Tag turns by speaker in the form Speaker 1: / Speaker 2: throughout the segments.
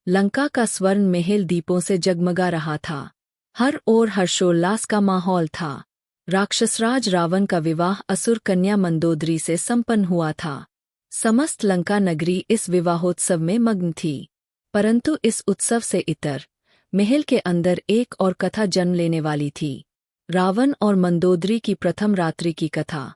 Speaker 1: लंका का स्वर्ण महल दीपों से जगमगा रहा था। हर ओर हर्षोल्लास का माहौल था। राक्षसराज रावण का विवाह असुर कन्या मंदोदरी से संपन्न हुआ था। समस्त लंका नगरी इस विवाहोत्सव में मग्न थी। परंतु इस उत्सव से इतर महल के अंदर एक और कथा जन्म लेने वाली थी। रावण और मंदोदरी की प्रथम रात्रि की कथा।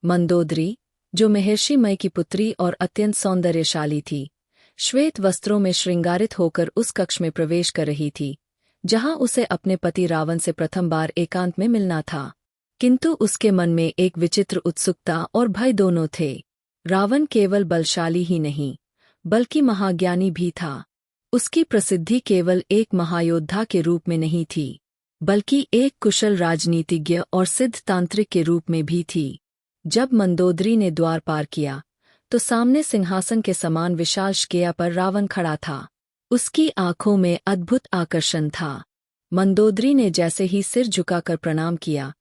Speaker 1: मंदोदरी, जो महर्षि मय की पुत्री और अत्यंत सौंदर्यशाली थी, श्वेत वस्त्रों में श्रृंगारित होकर उस कक्ष में प्रवेश कर रही थी जहां उसे अपने पति रावण से प्रथम बार एकांत में मिलना था। किंतु उसके मन में एक विचित्र उत्सुकता और भय दोनों थे। रावण केवल बलशाली ही नहीं, बल्कि महाज्ञानी भी था। उसकी प्रसिद्धि केवल एक महायोद्धा के रूप में नहीं थी, बल्कि एक कुशल राजनीतिज्ञ और सिद्ध तांत्रिक के रूप में भी थी। जब मंदोदरी ने द्वार पार किया, तो सामने सिंहासन के समान विशाल शैया पर रावण खड़ा था। उसकी आंखों में अद्भुत आकर्षण था। मंदोदरी ने जैसे ही सिर झुकाकर प्रणाम किया,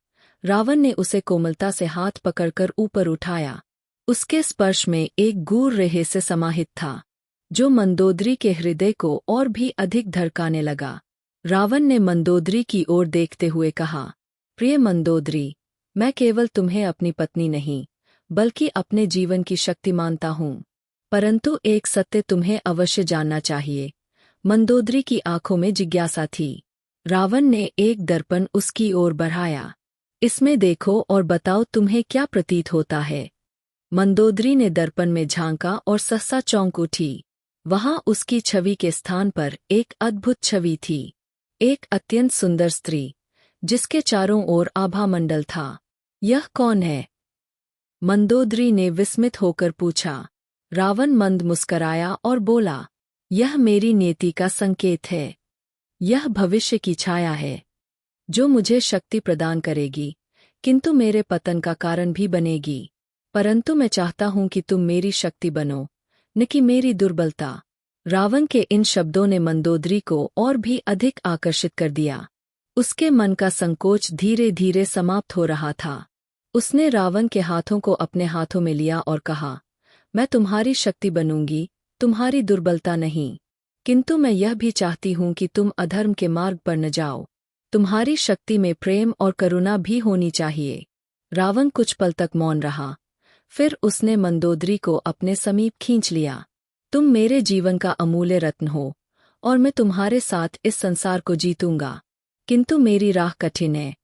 Speaker 1: रावण ने उसे कोमलता से हाथ पकड़कर ऊपर उठाया। उसके स्पर्श में एक गूढ़ रहस्य समाहित था, जो मंदोदरी के हृदय को और भी अधिक धड़काने लगा। रावण ने मंदोदरी की ओर देखते हुए कहा, प्रिय मंदोदरी, मैं केवल तुम्हें अपनी पत्नी नहीं, बल्कि अपने जीवन की शक्ति मानता हूँ। परंतु एक सत्य तुम्हें अवश्य जानना चाहिए। मंदोदरी की आंखों में जिज्ञासा थी। रावण ने एक दर्पण उसकी ओर बढ़ाया। इसमें देखो और बताओ तुम्हें क्या प्रतीत होता है। मंदोदरी ने दर्पण में झांका और सहसा चौंक उठी। वहां उसकी छवि के स्थान पर एक अद्भुत छवि थी, एक अत्यंत सुंदर स्त्री, जिसके चारों ओर आभामंडल था। यह कौन है? मंदोदरी ने विस्मित होकर पूछा। रावण मंद मुस्कराया और बोला, यह मेरी नियति का संकेत है। यह भविष्य की छाया है, जो मुझे शक्ति प्रदान करेगी, किंतु मेरे पतन का कारण भी बनेगी। परंतु मैं चाहता हूं कि तुम मेरी शक्ति बनो, न कि मेरी दुर्बलता। रावण के इन शब्दों ने मंदोदरी को और भी अधिक आकर्षित कर दिया। उसके मन का संकोच धीरे धीरे समाप्त हो रहा था। उसने रावण के हाथों को अपने हाथों में लिया और कहा, मैं तुम्हारी शक्ति बनूंगी, तुम्हारी दुर्बलता नहीं। किंतु मैं यह भी चाहती हूं कि तुम अधर्म के मार्ग पर न जाओ। तुम्हारी शक्ति में प्रेम और करुणा भी होनी चाहिए। रावण कुछ पल तक मौन रहा। फिर उसने मंदोदरी को अपने समीप खींच लिया। तुम मेरे जीवन का अमूल्य रत्न हो, और मैं तुम्हारे साथ इस संसार को जीतूंगा। किंतु मेरी राह कठिन है,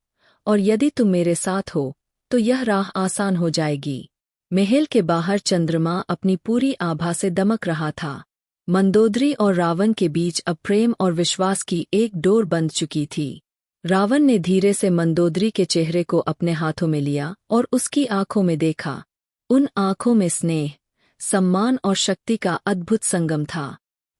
Speaker 1: और यदि तुम मेरे साथ हो, तो यह राह आसान हो जाएगी। महल के बाहर चंद्रमा अपनी पूरी आभा से दमक रहा था। मंदोदरी और रावण के बीच अब प्रेम और विश्वास की एक डोर बंध चुकी थी। रावण ने धीरे से मंदोदरी के चेहरे को अपने हाथों में लिया और उसकी आंखों में देखा। उन आंखों में स्नेह, सम्मान और शक्ति का अद्भुत संगम था।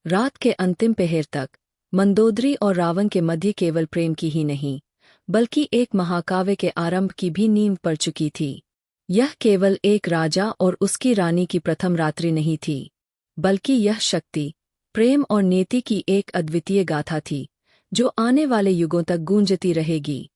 Speaker 1: रात के अंतिम पहर तक मंदोदरी और रावण के मध्य केवल प्रेम की ही नहीं, बल्कि एक महाकाव्य के आरंभ की भी नींव पड़ चुकी थी। यह केवल एक राजा और उसकी रानी की प्रथम रात्रि नहीं थी, बल्कि यह शक्ति, प्रेम और नीति की एक अद्वितीय गाथा थी, जो आने वाले युगों तक गूंजती रहेगी।